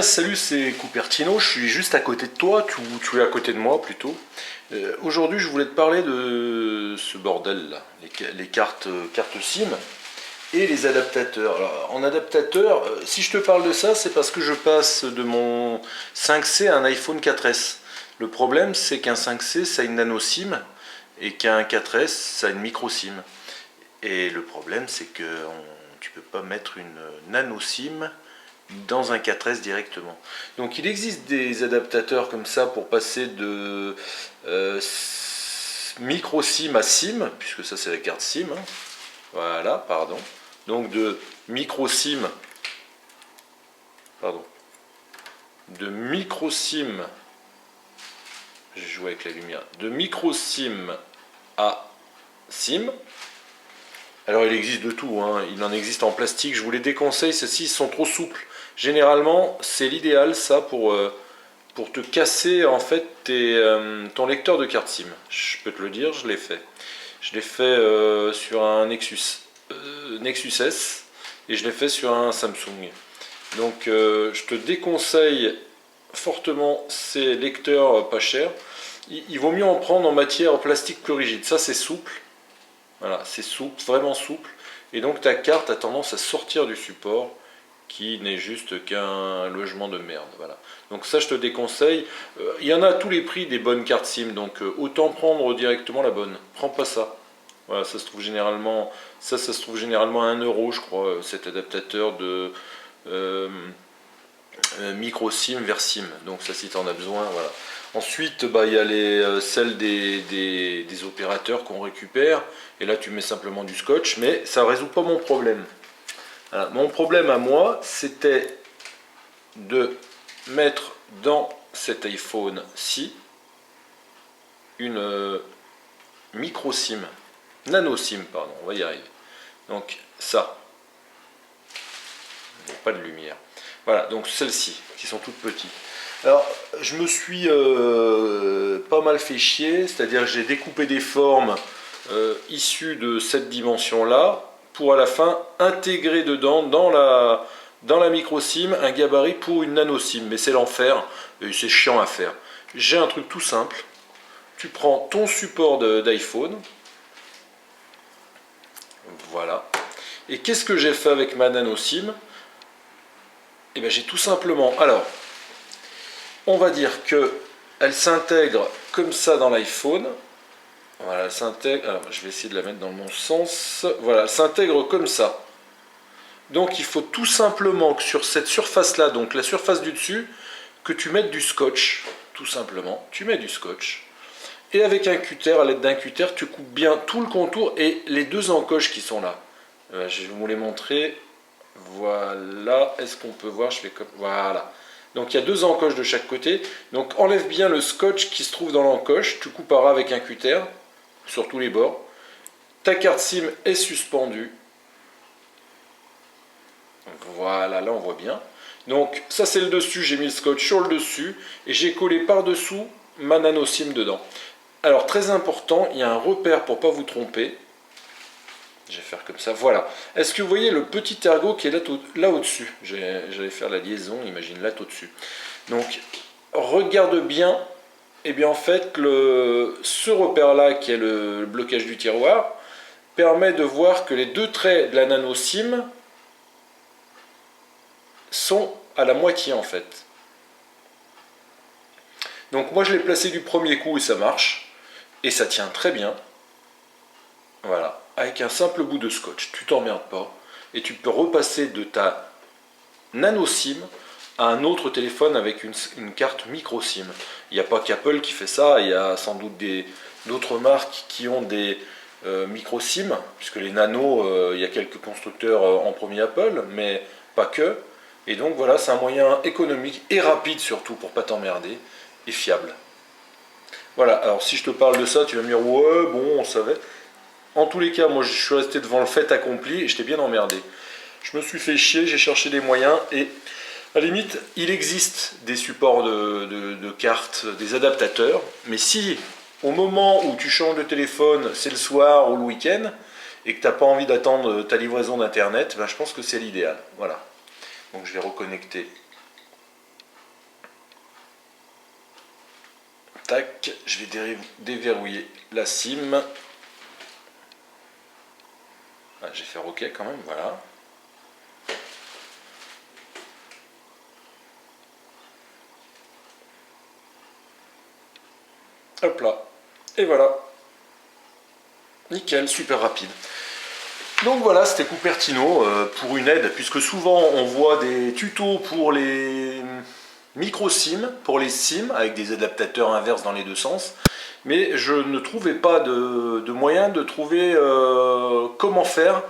bien, salut, c'est Cupertino, je suis juste à côté de toi, tu es à côté de moi plutôt. Aujourd'hui, je voulais te parler de ce bordel là, les cartes SIM et les adaptateurs. Alors, en adaptateur, si je te parle de ça, c'est parce que je passe de mon 5C à un iPhone 4S. Le problème, c'est qu'un 5C, ça a une nano SIM et qu'un 4S, ça a une micro SIM. Et le problème, c'est que tu peux pas mettre une nano SIM dans un 4S directement. Donc il existe des adaptateurs comme ça pour passer de micro SIM à SIM, puisque ça c'est la carte SIM. Hein. Voilà, pardon. Donc de micro SIM, pardon, de micro SIM, j'ai joué avec la lumière, de micro SIM à SIM. Alors il existe de tout, hein. Il en existe en plastique, je vous les déconseille, ceux-ci sont trop souples. Généralement, c'est l'idéal ça pour te casser en fait ton lecteur de carte SIM. Je peux te le dire, je l'ai fait. Je l'ai fait sur un Nexus S et je l'ai fait sur un Samsung. Donc je te déconseille fortement ces lecteurs pas chers. Il vaut mieux en prendre en matière plastique plus rigide. Ça c'est souple. Voilà, c'est souple, vraiment souple. Et donc ta carte a tendance à sortir du support qui n'est juste qu'un logement de merde. Voilà. Donc ça je te déconseille. Il y en a à tous les prix des bonnes cartes SIM, donc autant prendre directement la bonne. Prends pas ça. Voilà, ça se trouve généralement, ça se trouve généralement à 1 euro, je crois, cet adaptateur de micro SIM vers SIM. Donc ça si tu en as besoin, voilà. Ensuite, bah, il y a celles des opérateurs qu'on récupère. Et là, tu mets simplement du scotch, mais ça ne résout pas mon problème. Voilà. Mon problème à moi, c'était de mettre dans cet iPhone-ci une micro SIM, nano SIM, pardon, on va y arriver. Donc ça, il n'y a pas de lumière. Voilà, donc celles-ci, qui sont toutes petites. Alors, je me suis pas mal fait chier, c'est-à-dire que j'ai découpé des formes issues de cette dimension-là, pour à la fin intégrer dedans, dans la micro SIM, un gabarit pour une nano SIM. Mais c'est l'enfer, et c'est chiant à faire. J'ai un truc tout simple, tu prends ton support d'iPhone, voilà, et qu'est-ce que j'ai fait avec ma nano SIM? Eh bien j'ai tout simplement, alors, on va dire que elle s'intègre comme ça dans l'iPhone. Voilà, elle s'intègre. Alors, je vais essayer de la mettre dans le bon sens. Voilà, elle s'intègre comme ça. Donc, il faut tout simplement que sur cette surface-là, donc la surface du dessus, que tu mettes du scotch. Tout simplement, tu mets du scotch. Et avec un cutter, à l'aide d'un cutter, tu coupes bien tout le contour et les deux encoches qui sont là. Je vais vous les montrer. Voilà. Est-ce qu'on peut voir? Je fais comme. Voilà. Donc il y a deux encoches de chaque côté. Donc enlève bien le scotch qui se trouve dans l'encoche. Tu couperas avec un cutter sur tous les bords. Ta carte SIM est suspendue. Voilà, là on voit bien. Donc ça c'est le dessus, j'ai mis le scotch sur le dessus et j'ai collé par-dessous ma nano SIM dedans. Alors très important, il y a un repère pour ne pas vous tromper. Je vais faire comme ça, voilà. Est-ce que vous voyez le petit ergot qui est là au-dessus? J'allais faire la liaison, imagine là au-dessus. Donc, regarde bien, et bien en fait, ce repère-là, qui est le blocage du tiroir, permet de voir que les deux traits de la nano SIM sont à la moitié en fait. Donc moi je l'ai placé du premier coup et ça marche, et ça tient très bien. Voilà, avec un simple bout de scotch, tu t'emmerdes pas, et tu peux repasser de ta nano SIM à un autre téléphone avec une carte micro SIM. Il n'y a pas qu'Apple qui fait ça, il y a sans doute d'autres marques qui ont des micro SIM, puisque les nanos, il y a quelques constructeurs en premier Apple, mais pas que. Et donc voilà, c'est un moyen économique et rapide surtout pour pas t'emmerder, et fiable. Voilà, alors si je te parle de ça, tu vas me dire ouais, bon, on savait. En tous les cas, moi je suis resté devant le fait accompli et j'étais bien emmerdé. Je me suis fait chier, j'ai cherché des moyens et à la limite, il existe des supports de cartes, des adaptateurs, mais si au moment où tu changes de téléphone, c'est le soir ou le week-end, et que tu n'as pas envie d'attendre ta livraison d'internet, ben, je pense que c'est l'idéal. Voilà. Donc je vais reconnecter Tac, je vais déverrouiller la SIM. Ah, je vais faire OK quand même, voilà. Hop là, et voilà. Nickel, super rapide. Donc voilà, c'était Cupertino pour une aide, puisque souvent on voit des tutos pour les micro SIM, pour les SIM, avec des adaptateurs inverses dans les deux sens, mais je ne trouvais pas de moyen de trouver comment faire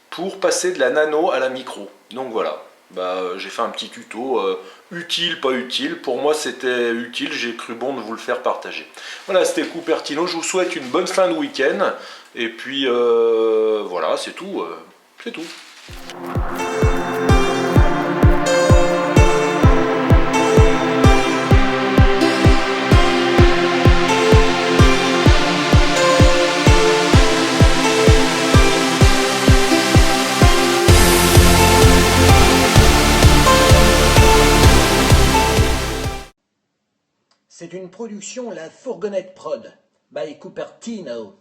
pour passer de la nano à la micro. Donc voilà, j'ai fait un petit tuto utile, pas utile. Pour moi c'était utile, j'ai cru bon de vous le faire partager. Voilà, c'était Cupertino, je vous souhaite une bonne fin de week-end. Et puis voilà, c'est tout. C'est tout. C'est une production La Fourgonnette Prod by Cupertino.